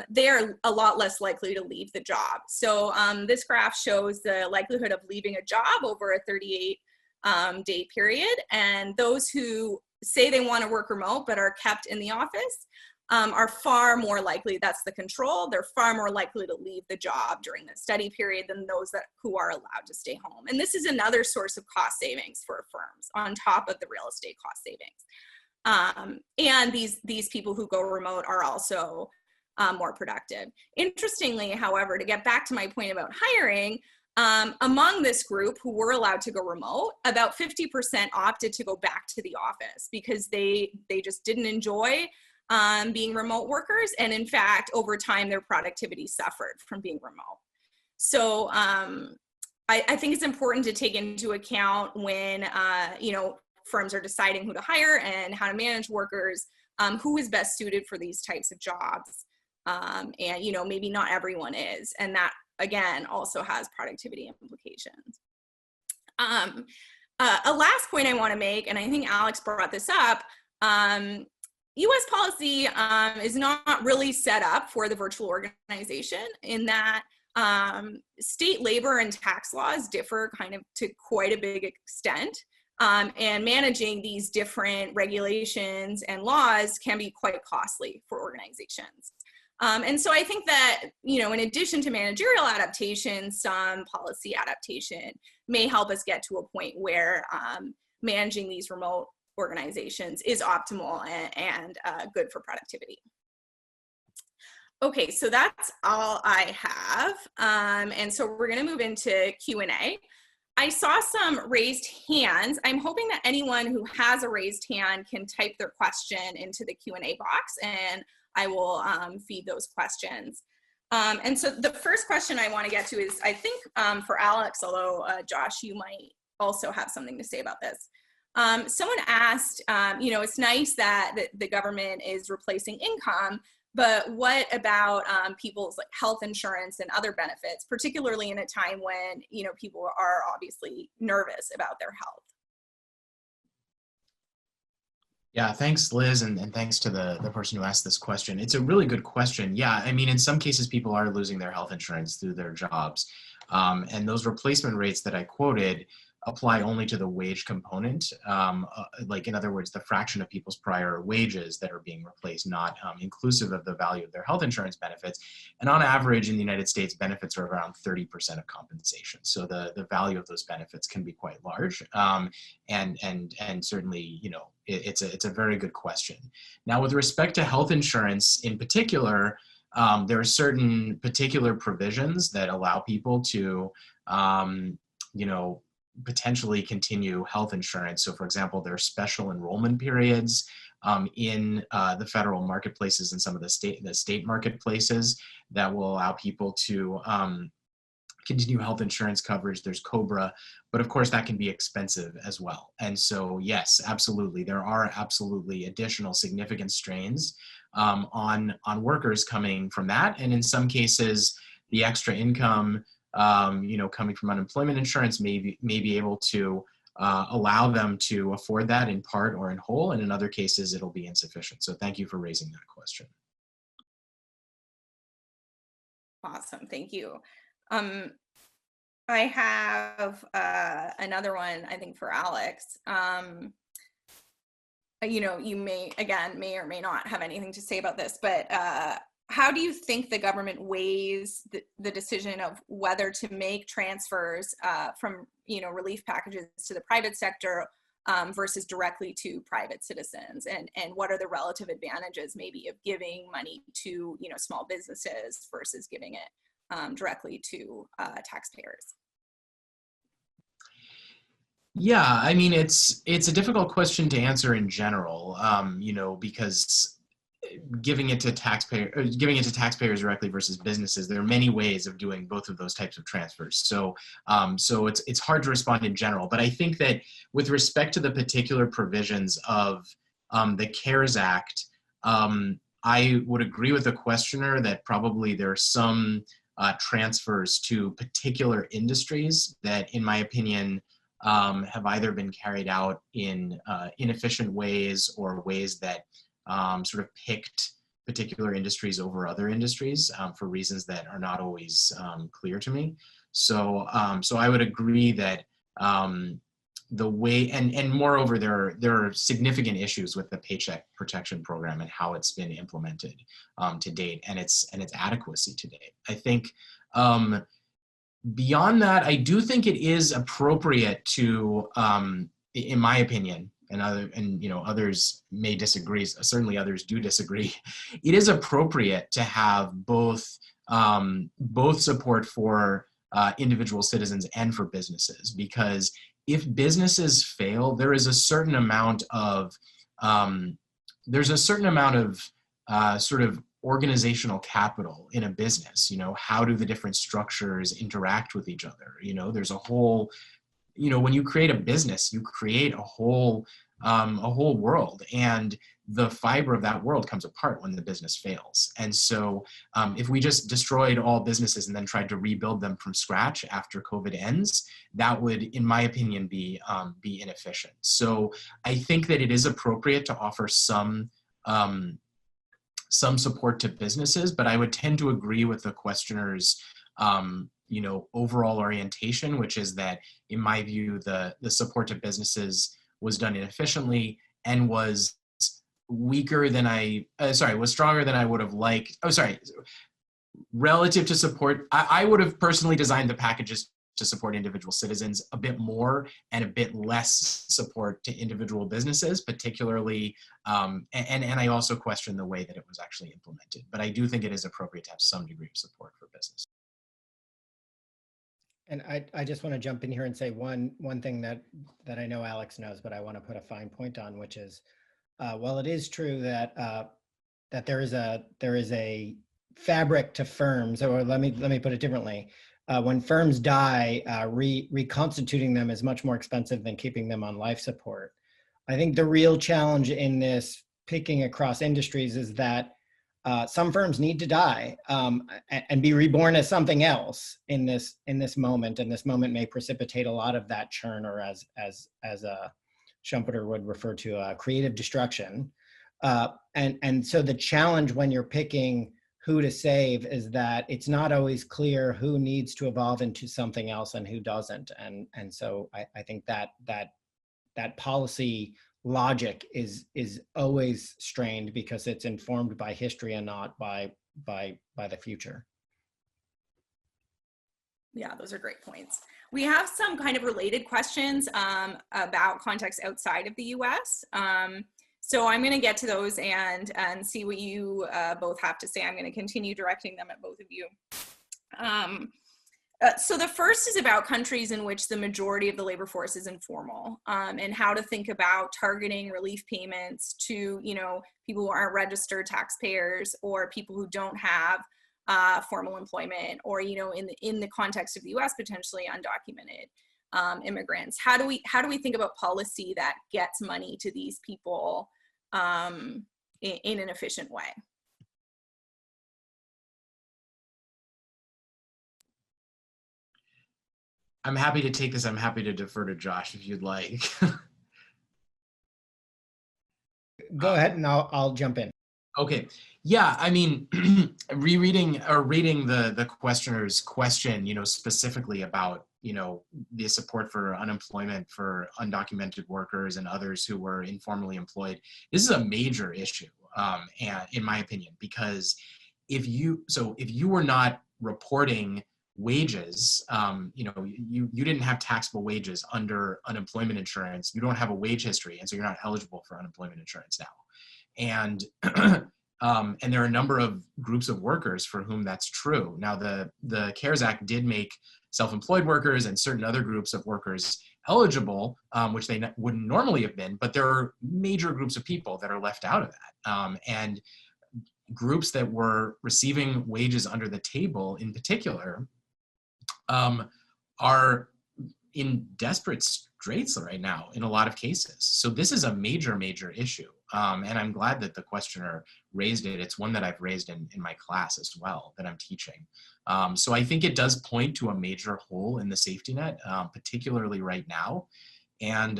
they are a lot less likely to leave the job. So this graph shows the likelihood of leaving a job over a 38-day period. And those who say they want to work remote but are kept in the office are far more likely, that's the control, they're far more likely to leave the job during the study period than those who are allowed to stay home. And this is another source of cost savings for firms on top of the real estate cost savings. And these people who go remote are also more productive. Interestingly, however, to get back to my point about hiring, among this group who were allowed to go remote, about 50% opted to go back to the office because they just didn't enjoy being remote workers. And in fact, over time, their productivity suffered from being remote. So I think it's important to take into account when, you know, firms are deciding who to hire and how to manage workers, who is best suited for these types of jobs. And, you know, maybe not everyone is. And that, again, also has productivity implications. A last point I want to make, and I think Alex brought this up, US policy is not really set up for the virtual organization in that state labor and tax laws differ kind of to quite a big extent. And managing these different regulations and laws can be quite costly for organizations. And so I think that, you know, in addition to managerial adaptation, some policy adaptation may help us get to a point where managing these remote organizations is optimal and good for productivity. Okay, so that's all I have. And so we're gonna move into Q&A. I saw some raised hands. I'm hoping that anyone who has a raised hand can type their question into the Q&A box and I will feed those questions. And so the first question I want to get to is, I think for Alex, although Josh, you might also have something to say about this. Someone asked, you know, it's nice that the government is replacing income, but what about people's like health insurance and other benefits, particularly in a time when, you know, people are obviously nervous about their health? Yeah, thanks, Liz, and thanks to the person who asked this question. It's a really good question. Yeah, I mean, in some cases, people are losing their health insurance through their jobs. And those replacement rates that I quoted apply only to the wage component. Like, in other words, the fraction of people's prior wages that are being replaced, not inclusive of the value of their health insurance benefits. And on average in the United States, benefits are around 30% of compensation. So the value of those benefits can be quite large. And certainly, you know, it's a very good question. Now, with respect to health insurance in particular, there are certain particular provisions that allow people to, you know, potentially continue health insurance. So for example, there are special enrollment periods in the federal marketplaces and some of the state marketplaces that will allow people to continue health insurance coverage. There's COBRA, but of course that can be expensive as well. And so yes, absolutely, there are absolutely additional significant strains on workers coming from that. And in some cases, the extra income you know, coming from unemployment insurance may be able to allow them to afford that in part or in whole, and in other cases it'll be insufficient. So thank you for raising that question. Awesome, thank you. I have another one, I think, for Alex. You know, you may or may not have anything to say about this, but how do you think the government weighs the decision of whether to make transfers from, you know, relief packages to the private sector versus directly to private citizens, and what are the relative advantages maybe of giving money to, you know, small businesses versus giving it directly to taxpayers? Yeah, I mean, it's a difficult question to answer in general, you know, because giving it to taxpayers directly versus businesses, there are many ways of doing both of those types of transfers. So, so it's hard to respond in general. But I think that with respect to the particular provisions of the CARES Act, I would agree with the questioner that probably there are some transfers to particular industries that, in my opinion, have either been carried out in inefficient ways or ways that sort of picked particular industries over other industries for reasons that are not always clear to me. So, so I would agree that the way, and moreover, there are significant issues with the Paycheck Protection Program and how it's been implemented to date, and its adequacy to date. I think. Beyond that, I do think it is appropriate to, in my opinion, and you know, others may disagree. Certainly, others do disagree. It is appropriate to have both support for individual citizens and for businesses, because if businesses fail, there is a certain amount of sort of organizational capital in a business. You know, how do the different structures interact with each other? You know, there's a whole, you know, when you create a business, you create a whole world, and the fiber of that world comes apart when the business fails. And so if we just destroyed all businesses and then tried to rebuild them from scratch after COVID ends, that would, in my opinion, be inefficient. So I think that it is appropriate to offer some support to businesses, but I would tend to agree with the questioner's, you know, overall orientation, which is that, in my view, the support to businesses was done inefficiently and was weaker than was stronger than I would have liked. Relative to support, I would have personally designed the packages to support individual citizens a bit more and a bit less support to individual businesses, particularly, and I also question the way that it was actually implemented. But I do think it is appropriate to have some degree of support for business. And I just want to jump in here and say one thing that I know Alex knows, but I want to put a fine point on, which is, while it is true that that there is a fabric to firms, or let me put it differently. When firms die, reconstituting them is much more expensive than keeping them on life support. I think the real challenge in this picking across industries is that some firms need to die and be reborn as something else in this moment, and this moment may precipitate a lot of that churn, or as Schumpeter would refer to creative destruction. And so the challenge when you're picking who to save is that it's not always clear who needs to evolve into something else and who doesn't. And so I think that policy logic is always strained because it's informed by history and not by the future. Yeah, those are great points. We have some kind of related questions about contexts outside of the US. So I'm going to get to those and see what you both have to say. I'm going to continue directing them at both of you. So the first is about countries in which the majority of the labor force is informal, and how to think about targeting relief payments to, you know, people who aren't registered taxpayers or people who don't have formal employment, or, you know, in the context of the US, potentially undocumented immigrants. How do we think about policy that gets money to these people in an efficient way? I'm happy to take this. I'm happy to defer to Josh if you'd like. Go ahead and I'll jump in. Okay. Yeah, I mean, rereading or reading the questioner's question, specifically about, the support for unemployment for undocumented workers and others who were informally employed. This is a major issue, and in my opinion, because if you were not reporting wages, you didn't have taxable wages under unemployment insurance, you don't have a wage history, and so you're not eligible for unemployment insurance now. And and there are a number of groups of workers for whom that's true. Now, the CARES Act did make self-employed workers and certain other groups of workers eligible, which they wouldn't normally have been, but there are major groups of people that are left out of that. And groups that were receiving wages under the table in particular are in desperate straits right now in a lot of cases. So this is a major, major issue. And I'm glad that the questioner raised it. It's one that I've raised in my class as well that I'm teaching. So I think it does point to a major hole in the safety net, particularly right now. And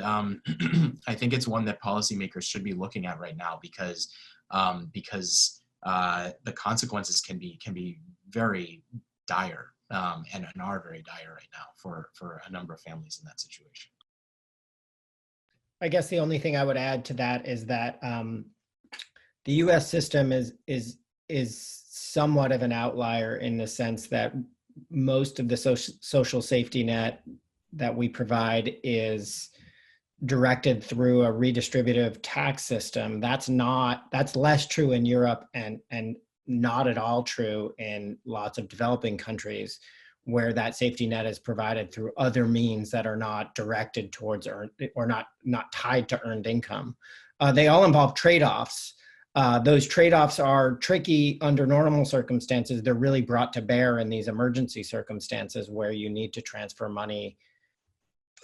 I think it's one that policymakers should be looking at right now because the consequences can be very dire and are very dire right now for a number of families in that situation. I guess the only thing I would add to that is that the U.S. system is somewhat of an outlier in the sense that most of the social safety net that we provide is directed through a redistributive tax system. That's less true in Europe and not at all true in lots of developing countries, where that safety net is provided through other means that are not directed towards or not tied to earned income. They all involve trade-offs. Those trade-offs are tricky under normal circumstances. They're really brought to bear in these emergency circumstances where you need to transfer money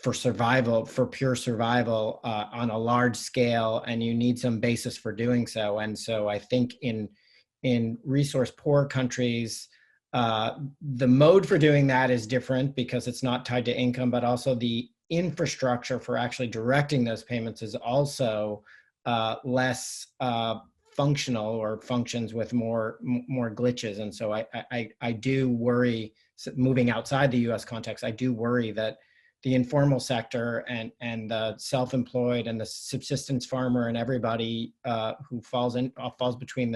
for survival, for pure survival on a large scale, and you need some basis for doing so. And so I think in resource poor countries, the mode for doing that is different because it's not tied to income, but also the infrastructure for actually directing those payments is also less functional or functions with more glitches. And so I do worry, moving outside the US context, I do worry that the informal sector and the self-employed and the subsistence farmer and everybody who falls between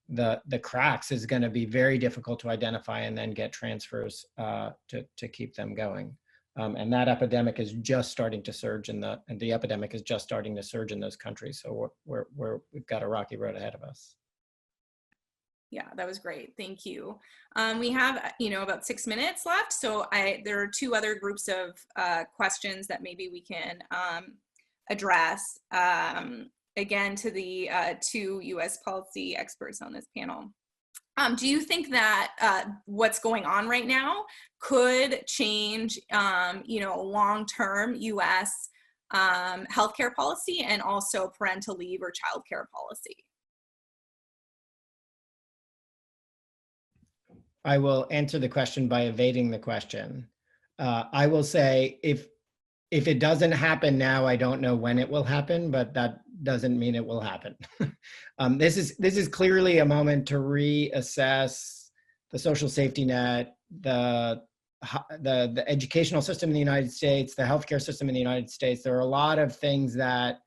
the cracks is going to be very difficult to identify and then get transfers to keep them going. And that epidemic is just starting to surge and the epidemic is just starting to surge in those countries. So we've got a rocky road ahead of us. Yeah, that was great. Thank you. We have, about 6 minutes left. So there are two other groups of questions that maybe we can address. Again, to the two U.S. policy experts on this panel. Do you think that what's going on right now could change, long-term U.S. healthcare policy and also parental leave or childcare policy? I will answer the question by evading the question. I will say if it doesn't happen now, I don't know when it will happen, but that doesn't mean it will happen. This is clearly a moment to reassess the social safety net, the educational system in the United States, the healthcare system in the United States. There are a lot of things that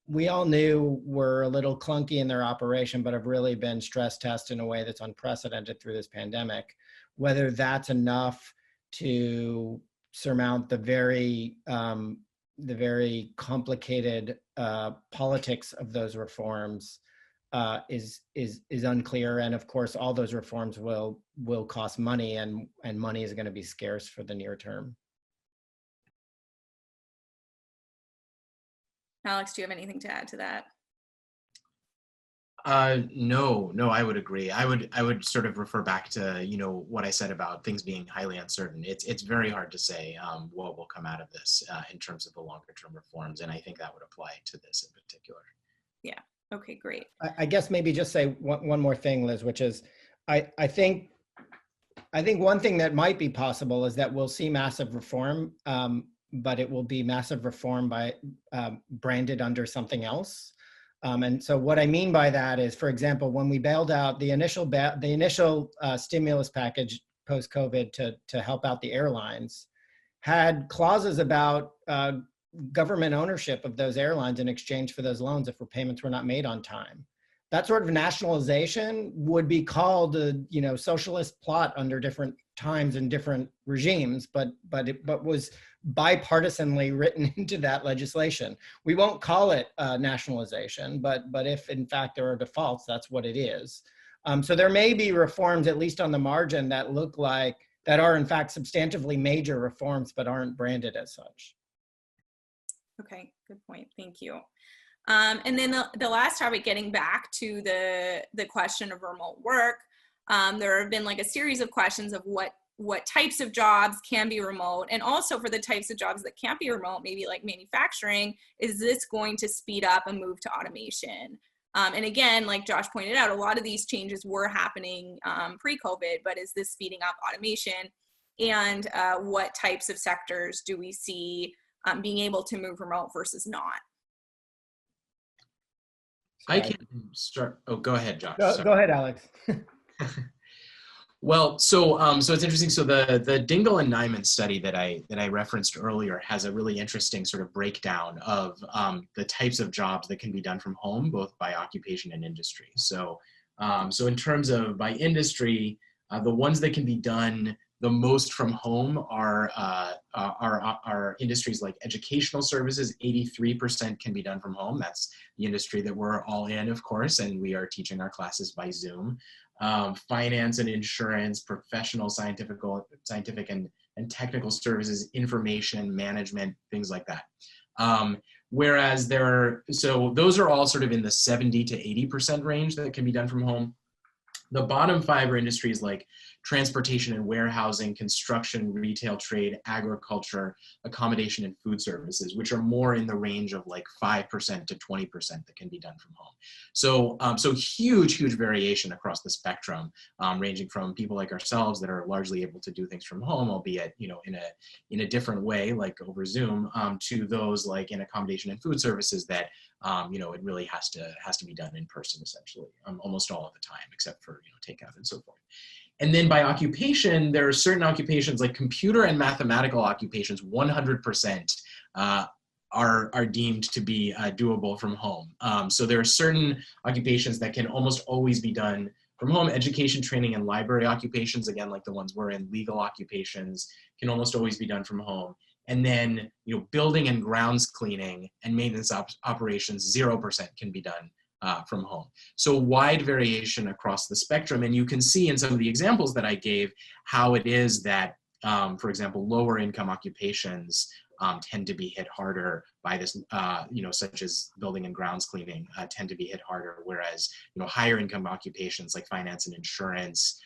we all knew were a little clunky in their operation, but have really been stress tested in a way that's unprecedented through this pandemic. Whether that's enough to surmount the very complicated politics of those reforms is unclear. And of course, all those reforms will cost money, and money is going to be scarce for the near term. Alex, do you have anything to add to that? No, I would agree. I would sort of refer back to, what I said about things being highly uncertain. It's very hard to say what will come out of this in terms of the longer term reforms. And I think that would apply to this in particular. Yeah. Okay, great. I guess maybe just say one more thing, Liz, which is I think I think one thing that might be possible is that we'll see massive reform, but it will be massive reform by branded under something else. And so what I mean by that is, for example, when we bailed out the initial stimulus package post-COVID to help out the airlines, had clauses about government ownership of those airlines in exchange for those loans if repayments were not made on time. That sort of nationalization would be called a socialist plot under different times and different regimes, but was bipartisanly written into that legislation. We won't call it nationalization, but if in fact there are defaults, that's what it is. So there may be reforms, at least on the margin, that are in fact substantively major reforms, but aren't branded as such. Okay, good point. Thank you. And then the last topic, getting back to the question of remote work, there have been like a series of questions of what types of jobs can be remote, and also for the types of jobs that can't be remote, maybe like manufacturing, is this going to speed up a move to automation? And again, like Josh pointed out, a lot of these changes were happening pre-COVID, but is this speeding up automation? And what types of sectors do we see being able to move remote versus not? I can start. Oh, go ahead, Josh. Go ahead, Alex. Well, so it's interesting. So the Dingle and Nyman study that I referenced earlier has a really interesting sort of breakdown of the types of jobs that can be done from home, both by occupation and industry. So in terms of by industry, the ones that can be done the most from home are industries like educational services. 83% can be done from home. That's the industry that we're all in, of course, and we are teaching our classes by Zoom. Finance and insurance, professional, scientific and technical services, information management, things like that. Whereas so those are all sort of in the 70 to 80% range that can be done from home. The bottom 5 are industries like transportation and warehousing, construction, retail, trade, agriculture, accommodation, and food services, which are more in the range of like 5% to 20% that can be done from home. So, huge variation across the spectrum, ranging from people like ourselves that are largely able to do things from home, albeit in a different way, like over Zoom, to those like in accommodation and food services that it really has to be done in person, essentially, almost all of the time, except for takeout and so forth. And then by occupation, there are certain occupations like computer and mathematical occupations, 100% are deemed to be doable from home. So there are certain occupations that can almost always be done from home. Education, training, and library occupations, again, like the ones we're in, legal occupations, can almost always be done from home. And then, building and grounds cleaning and maintenance operations, 0% can be done from home. So wide variation across the spectrum. And you can see in some of the examples that I gave how it is that, for example, lower income occupations tend to be hit harder by this, such as building and grounds cleaning tend to be hit harder, whereas, higher income occupations like finance and insurance,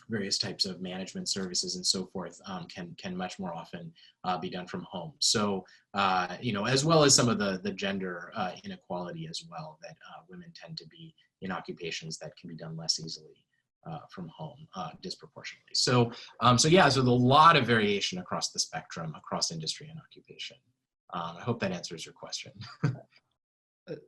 various types of management services and so forth can much more often be done from home. So, as well as some of the gender inequality as well, that women tend to be in occupations that can be done less easily from home disproportionately. So there's a lot of variation across the spectrum, across industry and occupation. I hope that answers your question.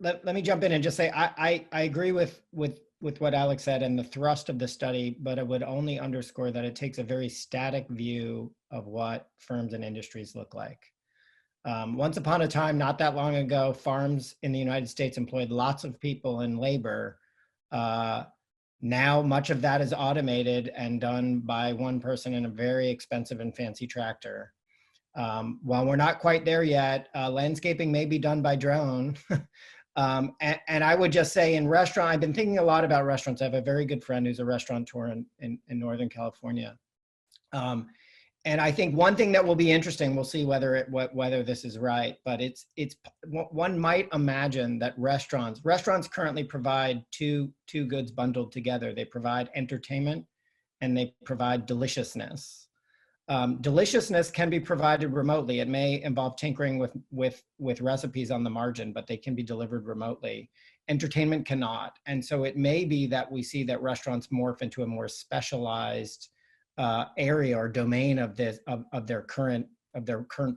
Let me jump in and just say, I agree with what Alex said and the thrust of the study, but it would only underscore that it takes a very static view of what firms and industries look like. Once upon a time, not that long ago, farms in the United States employed lots of people in labor. Now, much of that is automated and done by one person in a very expensive and fancy tractor. While we're not quite there yet, landscaping may be done by drone. And I would just say in restaurant, I've been thinking a lot about restaurants. I have a very good friend who's a restaurateur in Northern California. And I think one thing that will be interesting, we'll see whether this is right, but one might imagine that restaurants currently provide two goods bundled together. They provide entertainment and they provide deliciousness. Deliciousness can be provided remotely. It may involve tinkering with recipes on the margin, but they can be delivered remotely. Entertainment cannot. And so it may be that we see that restaurants morph into a more specialized area or domain of this of their current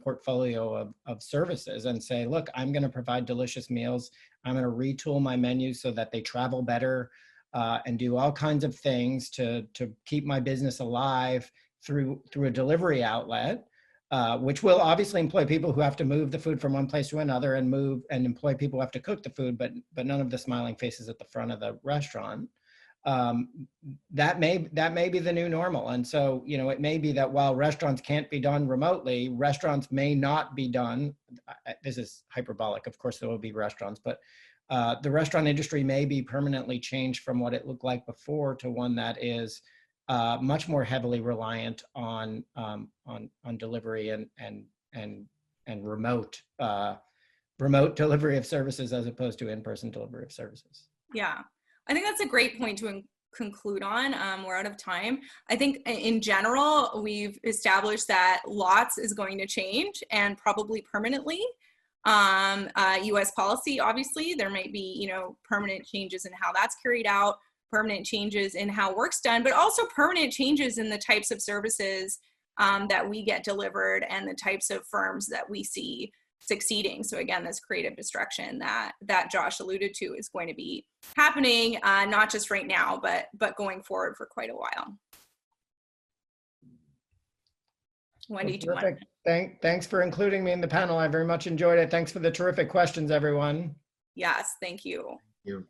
portfolio of services, and say, look, I'm going to provide delicious meals. I'm going to retool my menus so that they travel better, and do all kinds of things to keep my business alive through a delivery outlet, which will obviously employ people who have to move the food from one place to another, and employ people who have to cook the food, but none of the smiling faces at the front of the restaurant. That may be the new normal. And so, it may be that while restaurants can't be done remotely, restaurants may not be done. This is hyperbolic. Of course, there will be restaurants, but the restaurant industry may be permanently changed from what it looked like before to one that is much more heavily reliant on delivery and remote delivery of services, as opposed to in-person delivery of services. Yeah, I think that's a great point to conclude on. We're out of time. I think in general, we've established that lots is going to change, and probably permanently. US policy, obviously, there might be, permanent changes in how that's carried out, permanent changes in how work's done, but also permanent changes in the types of services that we get delivered and the types of firms that we see succeeding. So again, this creative destruction that Josh alluded to is going to be happening, not just right now, but going forward for quite a while. Wendy, do you want to? Thanks for including me in the panel. I very much enjoyed it. Thanks for the terrific questions, everyone. Yes, thank you. Thank you.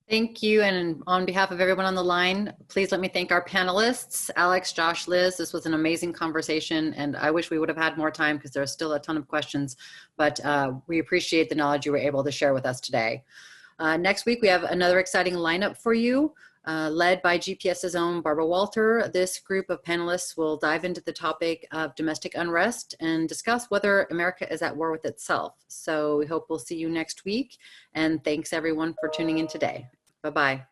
Thank you. And on behalf of everyone on the line, please let me thank our panelists, Alex, Josh, Liz. This was an amazing conversation, and I wish we would have had more time because there's still a ton of questions, but we appreciate the knowledge you were able to share with us today. Next week, we have another exciting lineup for you, led by GPS's own Barbara Walter. This group of panelists will dive into the topic of domestic unrest and discuss whether America is at war with itself. So we hope we'll see you next week. And thanks everyone for tuning in today. Bye-bye.